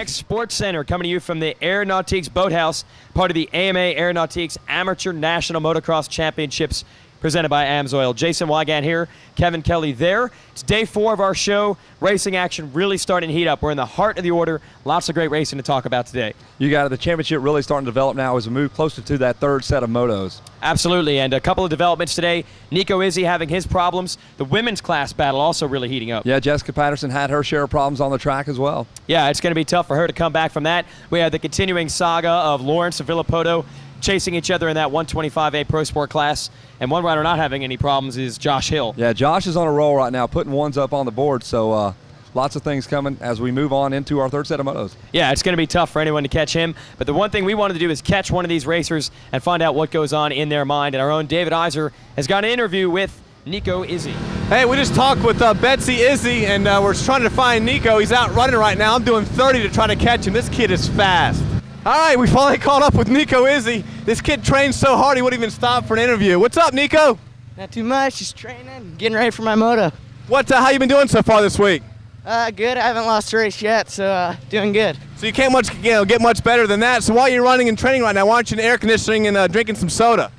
Sports Center, coming to you from the Aeronautiques Boathouse, part of the AMA Aeronautiques Amateur National Motocross Championships, presented by AMSOIL. Jason Wygant here, Kevin Kelly there. It's day 4 of our show. Racing action really starting to heat up. We're in the heart of the order. Lots of great racing to talk about today. You got it. The championship really starting to develop now as we move closer to that third set of motos. Absolutely, and a couple of developments today. Nico Izzy having his problems. The women's class battle also really heating up. Yeah, Jessica Patterson had her share of problems on the track as well. Yeah, it's going to be tough for her to come back from that. We had the continuing saga of Lawrence and Villopoto chasing each other in that 125A Pro Sport class. And one rider not having any problems is Josh Hill. Yeah, Josh is on a roll right now, putting ones up on the board. So lots of things coming as we move on into our third set of motos. Yeah, it's going to be tough for anyone to catch him. But the one thing we wanted to do is catch one of these racers and find out what goes on in their mind. And our own David Iser has got an interview with Nico Izzy. Hey, we just talked with Betsy Izzy, and we're trying to find Nico. He's out running right now. I'm doing 30 to try to catch him. This kid is fast. All right, we finally caught up with Nico Izzy. This kid trained so hard he wouldn't even stop for an interview. What's up, Nico? Not too much, just training, getting ready for my moto. How you been doing so far this week? Good, I haven't lost a race yet, so doing good. So you can't get much better than that. So while you're running and training right now, why aren't you in air conditioning and drinking some soda?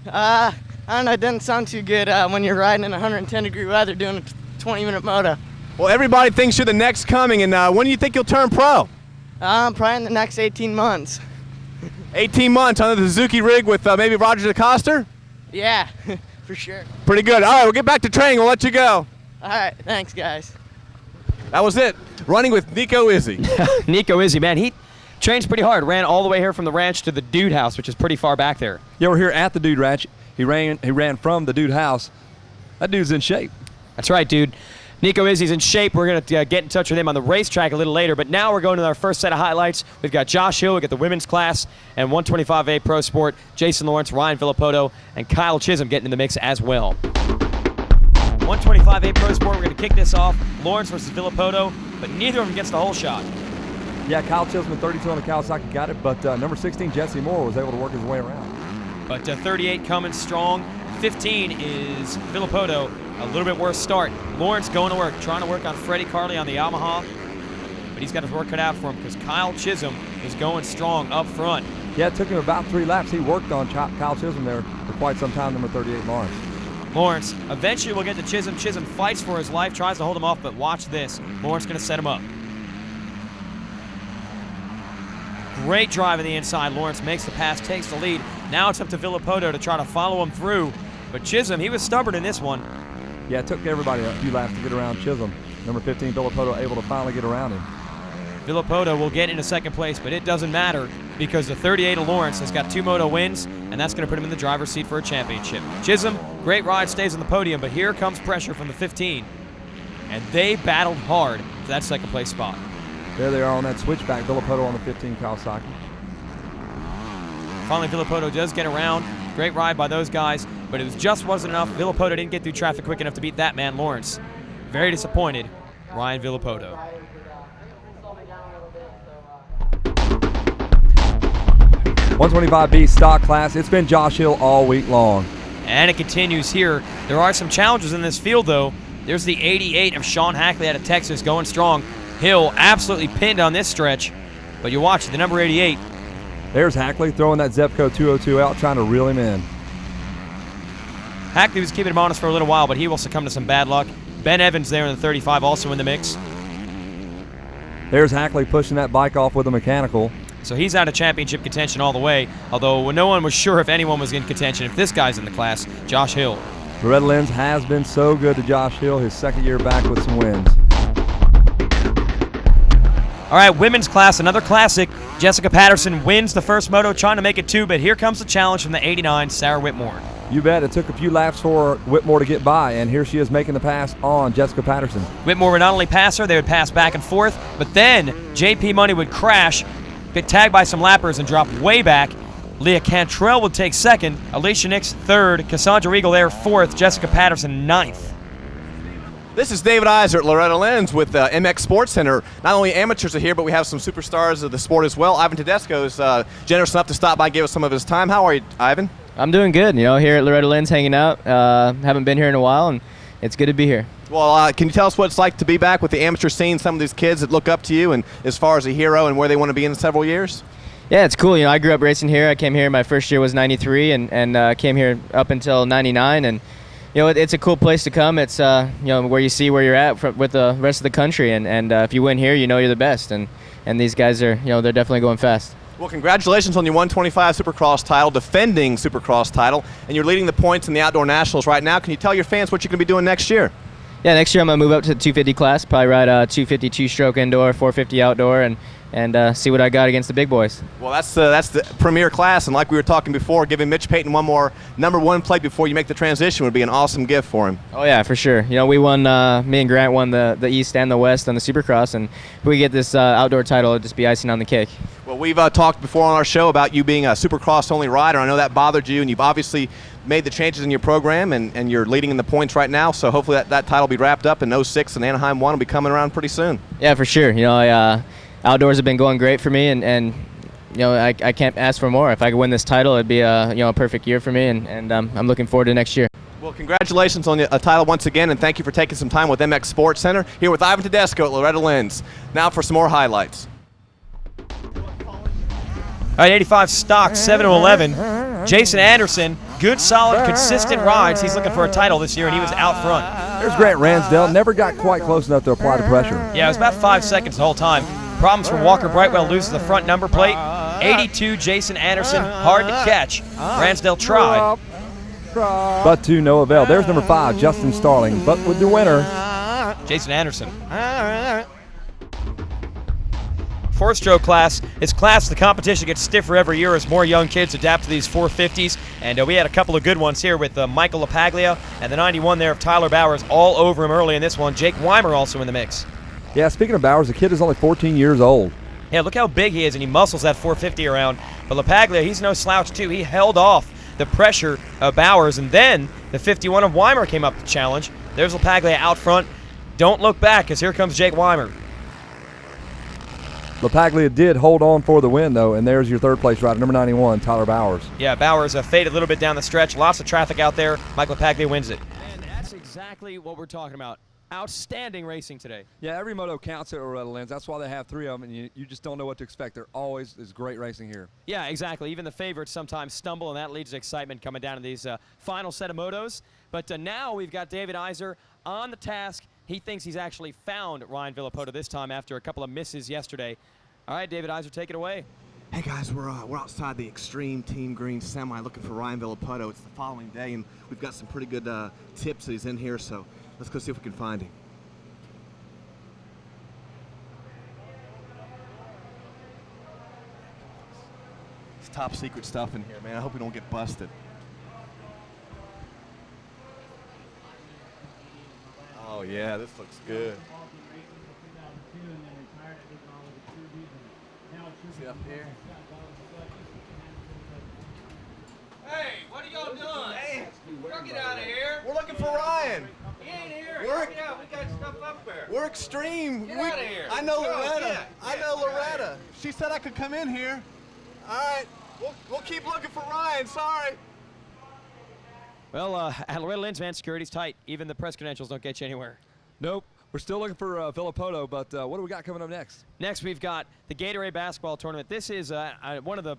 I don't know, it doesn't sound too good when you're riding in 110-degree weather doing a 20-minute moto. Well, everybody thinks you're the next coming, and when do you think you'll turn pro? Probably in the next 18 months. 18 months on the Suzuki rig with maybe Roger DeCoster? Yeah, for sure. Pretty good. All right, we'll get back to training. We'll let you go. All right, thanks, guys. That was it. Running with Nico Izzy. Nico Izzy, man, he trains pretty hard. Ran all the way here from the ranch to the Dude House, which is pretty far back there. Yeah, we're here at the Dude Ranch. He ran from the Dude House. That dude's in shape. That's right, dude. Nico Izzy's in shape. We're going to get in touch with him on the racetrack a little later, but now we're going to our first set of highlights. We've got Josh Hill, we've got the women's class, and 125A Pro Sport, Jason Lawrence, Ryan Villopoto, and Kyle Chisholm getting in the mix as well. 125A Pro Sport, we're going to kick this off. Lawrence versus Villopoto, but neither of them gets the whole shot. Yeah, Kyle Chisholm, 32 on the Kawasaki, got it, but number 16, Jesse Moore, was able to work his way around. But 38 coming strong. 15 is Villopoto. A little bit worse start. Lawrence going to work, trying to work on Freddie Carley on the Yamaha, but he's got his work cut out for him because Kyle Chisholm is going strong up front. Yeah, it took him about 3 laps. He worked on Kyle Chisholm there for quite some time, number 38, Lawrence. Lawrence eventually will get to Chisholm. Chisholm fights for his life, tries to hold him off, but watch this. Lawrence going to set him up. Great drive on the inside. Lawrence makes the pass, takes the lead. Now it's up to Villopoto to try to follow him through, but Chisholm, he was stubborn in this one. Yeah, it took everybody a few laps to get around Chisholm. Number 15, Villopoto, able to finally get around him. Villopoto will get into second place, but it doesn't matter because the 38 of Lawrence has got 2 moto wins, and that's going to put him in the driver's seat for a championship. Chisholm, great ride, stays on the podium, but here comes pressure from the 15, and they battled hard for that second place spot. There they are on that switchback, Villopoto on the 15 Kawasaki. Finally, Villopoto does get around Great ride by those guys, but it just wasn't enough. Villopoto didn't get through traffic quick enough to beat that man, Lawrence. Very disappointed, Ryan Villopoto. 125B stock class. It's been Josh Hill all week long. And it continues here. There are some challenges in this field, though. There's the 88 of Sean Hackley out of Texas going strong. Hill absolutely pinned on this stretch, but you watch the number 88. There's Hackley throwing that Zepco 202 out, trying to reel him in. Hackley was keeping him honest for a little while, but he will succumb to some bad luck. Ben Evans there in the 35 also in the mix. There's Hackley pushing that bike off with a mechanical. So he's out of championship contention all the way, although no one was sure if anyone was in contention. If this guy's in the class, Josh Hill. Loretta Lynn has been so good to Josh Hill, his second year back with some wins. All right, women's class, another classic. Jessica Patterson wins the first moto, trying to make it two, but here comes the challenge from the 89, Sarah Whitmore. You bet. It took a few laps for Whitmore to get by, and here she is making the pass on Jessica Patterson. Whitmore would not only pass her, they would pass back and forth, but then JP Money would crash, get tagged by some lappers, and drop way back. Leah Cantrell would take second, Alicia Nix third, Cassandra Regal there fourth, Jessica Patterson ninth. This is David Iser at Loretta Lynn's with MX Sports Center. Not only amateurs are here, but we have some superstars of the sport as well. Ivan Tedesco is generous enough to stop by and give us some of his time. How are you, Ivan? I'm doing good. Here at Loretta Lynn's hanging out. Haven't been here in a while, and it's good to be here. Well, can you tell us what it's like to be back with the amateur scene, some of these kids that look up to you and as far as a hero and where they want to be in several years? Yeah, it's cool. I grew up racing here. I came here, my first year was 93, and came here up until 99, and it's a cool place to come. It's where you see where you're at with the rest of the country, and if you win here, you're the best, and these guys are, they're definitely going fast. Well, congratulations on your 125 Supercross title, defending Supercross title, and you're leading the points in the Outdoor Nationals right now. Can you tell your fans what you're going to be doing next year? Yeah, next year I'm going to move up to the 250 class, probably ride a 250 two-stroke indoor, 450 outdoor, and see what I got against the big boys. Well, that's the premier class, and like we were talking before, giving Mitch Payton one more #1 plate before you make the transition would be an awesome gift for him. Oh yeah, for sure. We won, me and Grant won the East and the West on the Supercross, and if we get this outdoor title, it'll just be icing on the cake. Well, we've talked before on our show about you being a Supercross-only rider. I know that bothered you, and you've obviously made the changes in your program, and you're leading in the points right now, so hopefully that title will be wrapped up in 06, and Anaheim 1 will be coming around pretty soon. Yeah, for sure. Outdoors have been going great for me, and I can't ask for more. If I could win this title, it'd be a perfect year for me, and I'm looking forward to next year. Well, congratulations on a title once again, and thank you for taking some time with MX Sports Center here with Ivan Tedesco at Loretta Lynn's. Now for some more highlights. All right, 85 stock, 7 to 11. Jason Anderson, good, solid, consistent rides. He's looking for a title this year, and he was out front. There's Grant Ransdell. Never got quite close enough to apply the pressure. Yeah, it was about 5 seconds the whole time. Problems for Walker Brightwell, loses the front number plate. 82, Jason Anderson, hard to catch. Ransdell tried. But to no avail. There's number 5, Justin Starling, but with the winner, Jason Anderson. Four-stroke class. It's class. The competition gets stiffer every year as more young kids adapt to these 450s. And we had a couple of good ones here with Michael LaPaglia and the 91 there of Tyler Bowers all over him early in this one. Jake Weimer also in the mix. Yeah, speaking of Bowers, the kid is only 14 years old. Yeah, look how big he is, and he muscles that 450 around. But LaPaglia, he's no slouch, too. He held off the pressure of Bowers, and then the 51 of Weimer came up to challenge. There's LaPaglia out front. Don't look back, because here comes Jake Weimer. LaPaglia did hold on for the win, though, and there's your third-place rider, number 91, Tyler Bowers. Yeah, Bowers faded a little bit down the stretch. Lots of traffic out there. Mike LaPaglia wins it. And that's exactly what we're talking about. Outstanding racing today. Yeah, every moto counts at Loretta Lynn's. That's why they have 3 of them, and you just don't know what to expect. There always is great racing here. Yeah, exactly. Even the favorites sometimes stumble, and that leads to excitement coming down to these final set of motos. But now we've got David Iser on the task. He thinks he's actually found Ryan Villopoto this time after a couple of misses yesterday. All right, David Iser, take it away. Hey guys, we're outside the Extreme Team Green Semi looking for Ryan Villopoto. It's the following day, and we've got some pretty good tips that he's in here, so let's go see if we can find him. It's top secret stuff in here, man. I hope we don't get busted. Oh yeah, this looks good. See up here? Hey, what are you Get out of here. We're looking for Ryan. He ain't here. We're, Yeah, we got stuff up there. we're extreme. Get out of here. I know Go, Loretta. yeah, I yeah, know get outta Loretta. She said I could come in here. All right. We'll keep looking for Ryan. Sorry. Well, at Loretta Lynn's, man, security's tight. Even the press credentials don't get you anywhere. Nope. We're still looking for Villopoto, but what do we got coming up next? Next, we've got the Gatorade basketball tournament. This is one of the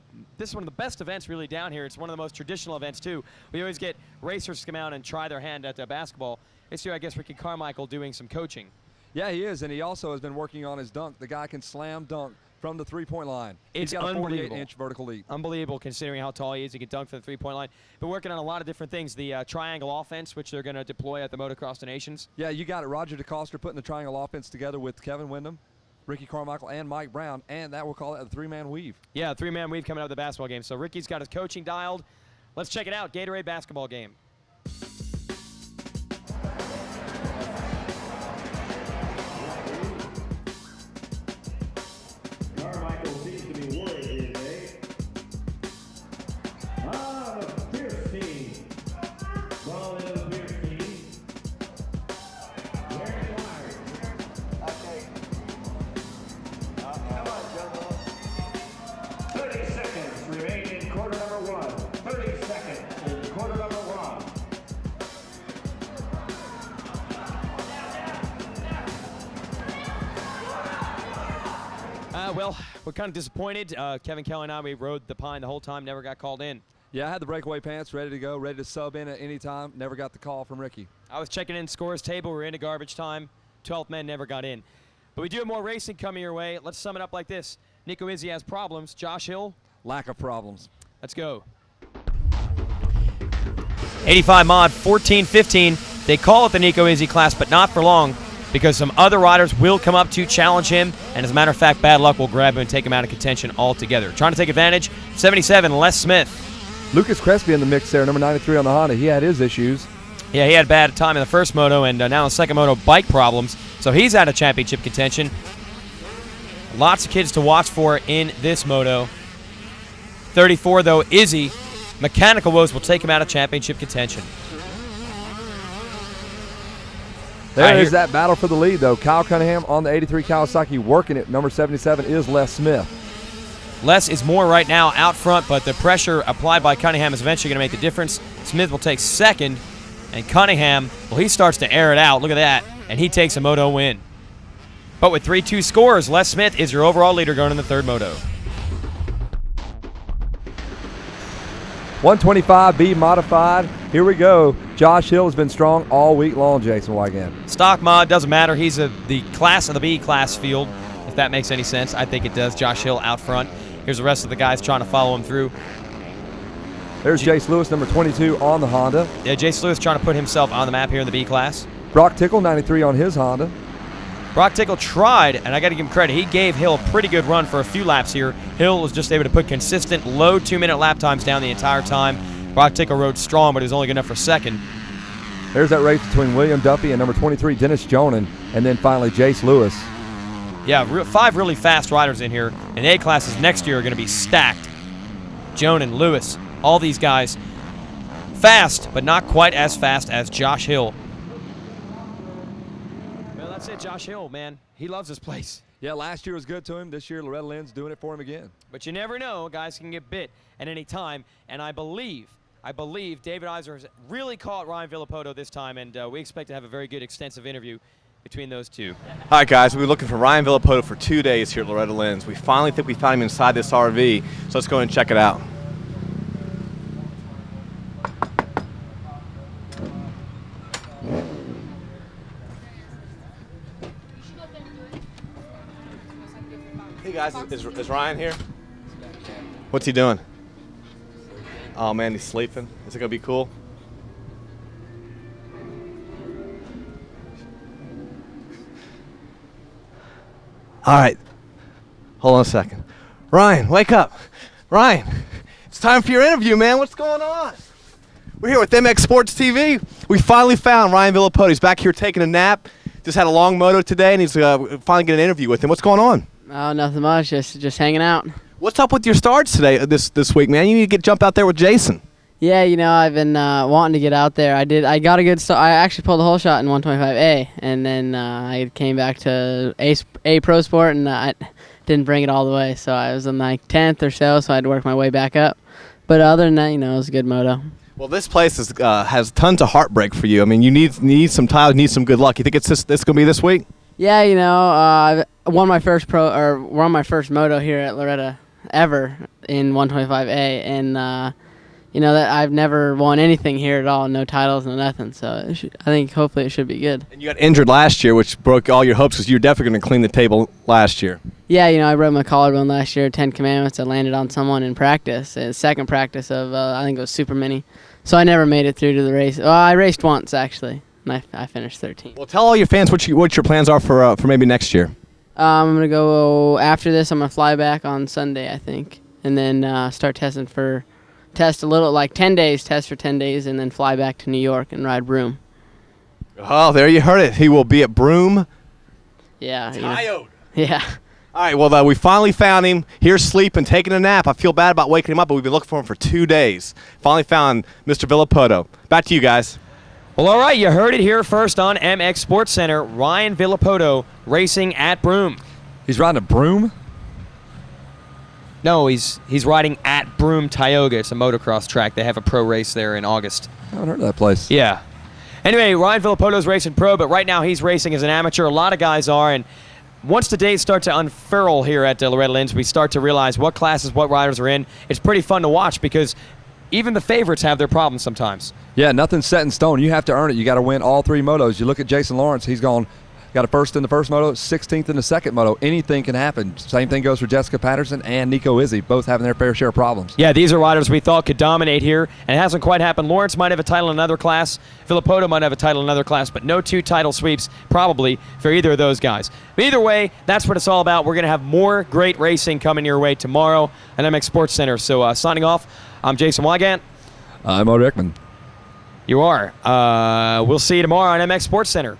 best events really down here. It's one of the most traditional events too. We always get racers to come out and try their hand at basketball. This year, I guess Ricky Carmichael doing some coaching. Yeah, he is, and he also has been working on his dunk. The guy can slam dunk from the three-point line. It's He's got a unbelievable. 48-inch vertical leap. Unbelievable considering how tall he is. He can dunk from the three-point line. Been working on a lot of different things. The triangle offense, which they're going to deploy at the Motocross the Nations. Yeah, you got it. Roger DeCoster putting the triangle offense together with Kevin Windham, Ricky Carmichael, and Mike Brown, and that we'll call it a three-man weave. Yeah, three-man weave coming out of the basketball game. So Ricky's got his coaching dialed. Let's check it out. Gatorade basketball game. Carmichael seems to be worried here today. The Pierce team. Ball in the Pierce team. Very wide. Okay. Come on, Jungle. 30 seconds remain in quarter number 1. 30 seconds in quarter number 1. Well, we're kind of disappointed. Kevin Kelly and I, we rode the pine the whole time, never got called in. Yeah, I had the breakaway pants ready to go, ready to sub in at any time. Never got the call from Ricky. I was checking in scores table. We were into garbage time. 12th man never got in. But we do have more racing coming your way. Let's sum it up like this. Nico Izzy has problems. Josh Hill, Lack of problems. let's go. 85 mod, 14-15. They call it the Nico Izzy class, but not for long because some other riders will come up to challenge him. And as a matter of fact, bad luck will grab him and take him out of contention altogether. Trying to take advantage, 77, Les Smith. Lucas Crespi in the mix there, number 93 on the Honda. He had his issues. Yeah, he had a bad time in the first moto, and now in the second moto, bike problems. So he's out of championship contention. Lots of kids to watch for in this moto. 34, though, Izzy. Mechanical woes will take him out of championship contention. There is that battle for the lead, though. Kyle Cunningham on the 83 Kawasaki working it. Number 77 is Les Smith. Les is more right now out front, but the pressure applied by Cunningham is eventually going to make the difference. Smith will take second, and Cunningham, well, he starts to air it out. Look at that, and he takes a moto win. But with 3-2 scores, Les Smith is your overall leader going in the third moto. 125B modified. Here we go. Josh Hill has been strong all week long, Jason Wygant. Stock mod, doesn't matter. He's the class of the B class field, if that makes any sense. I think it does. Josh Hill out front. Here's the rest of the guys trying to follow him through. There's Jace Lewis, number 22 on the Honda. Yeah, Jace Lewis trying to put himself on the map here in the B class. Brock Tickle, 93 on his Honda. Brock Tickle tried, and I got to give him credit. He gave Hill a pretty good run for a few laps here. Hill was just able to put consistent low 2-minute lap times down the entire time. Brock Tickle rode strong, but he was only good enough for second. There's that race between William Duffy and number 23, Dennis Jonan, and then finally Jace Lewis. Yeah, 5 really fast riders in here, and A classes next year are going to be stacked. Jonan, Lewis, all these guys fast, but not quite as fast as Josh Hill. Well, that's it, Josh Hill, man. He loves this place. Yeah, last year was good to him. This year, Loretta Lynn's doing it for him again. But you never know. Guys can get bit at any time, and I believe David Iser has really caught Ryan Villopoto this time, and we expect to have a very good, extensive interview between those two. All right, guys, we've been looking for Ryan Villopoto for 2 days here at Loretta Lynn's. We finally think we found him inside this RV, so let's go and check it out. Hey, guys, is Ryan here? What's he doing? Oh, man, he's sleeping. Is it going to be cool? All right, hold on a second. Ryan, wake up. Ryan, it's time for your interview, man. What's going on? We're here with MX Sports TV. We finally found Ryan Villopoto. He's back here taking a nap. Just had a long moto today, and he's finally getting an interview with him. What's going on? Oh, nothing much. Just hanging out. What's up with your starts today, this week, man? You need to jump out there with Jason. Yeah, I've been wanting to get out there. I got a good start. I actually pulled the whole shot in 125A, and then I came back to A Pro Sport, and I didn't bring it all the way. So I was in like 10th or so I had to work my way back up. But other than that, it was a good moto. Well, this place has tons of heartbreak for you. I mean, you need some titles, need some good luck. You think it's this going to be this week? Yeah, I won my first won my first moto here at Loretta ever in 125A, and that I've never won anything here at all, no titles, no nothing. So I think hopefully it should be good. And you got injured last year, which broke all your hopes because you were definitely going to clean the table last year. Yeah, I broke my collarbone last year, 10 Commandments. I landed on someone in practice, second practice of, I think it was Super Mini. So I never made it through to the race. Well, I raced once, actually, and I finished 13th. Well, tell all your fans what your plans are for maybe next year. I'm going to go, after this, I'm going to fly back on Sunday, I think, and then start test a little, like 10 days, test for 10 days, and then fly back to New York and ride Broome. Oh, there you heard it. He will be at Broome. Yeah. Tired. Yeah. All right, well, we finally found him here sleeping, taking a nap. I feel bad about waking him up, but we've been looking for him for 2 days. Finally found Mr. Villopoto. Back to you guys. Well, all right, you heard it here first on MX Sports Center. Ryan Villopoto racing at Broome. He's riding a broom? No, he's riding at Broome, Tioga. It's a motocross track. They have a pro race there in August. I haven't heard of that place. Yeah. Anyway, Ryan Villopoto's racing pro, but right now he's racing as an amateur. A lot of guys are, and once the days start to unfurl here at Loretta Lynn's, we start to realize what classes, what riders are in. It's pretty fun to watch because even the favorites have their problems sometimes. Yeah, nothing's set in stone. You have to earn it. You got to win all 3 motos. You look at Jason Lawrence. He's got a first in the first moto, 16th in the second moto. Anything can happen. Same thing goes for Jessica Patterson and Nico Izzy, both having their fair share of problems. Yeah, these are riders we thought could dominate here, and it hasn't quite happened. Lawrence might have a title in another class. Villopoto might have a title in another class, but no 2 title sweeps probably for either of those guys. But either way, that's what it's all about. We're going to have more great racing coming your way tomorrow at MX Sports Center. So signing off, I'm Jason Wygant. I'm Mo Rickman. You are. We'll see you tomorrow on MX Sports Center.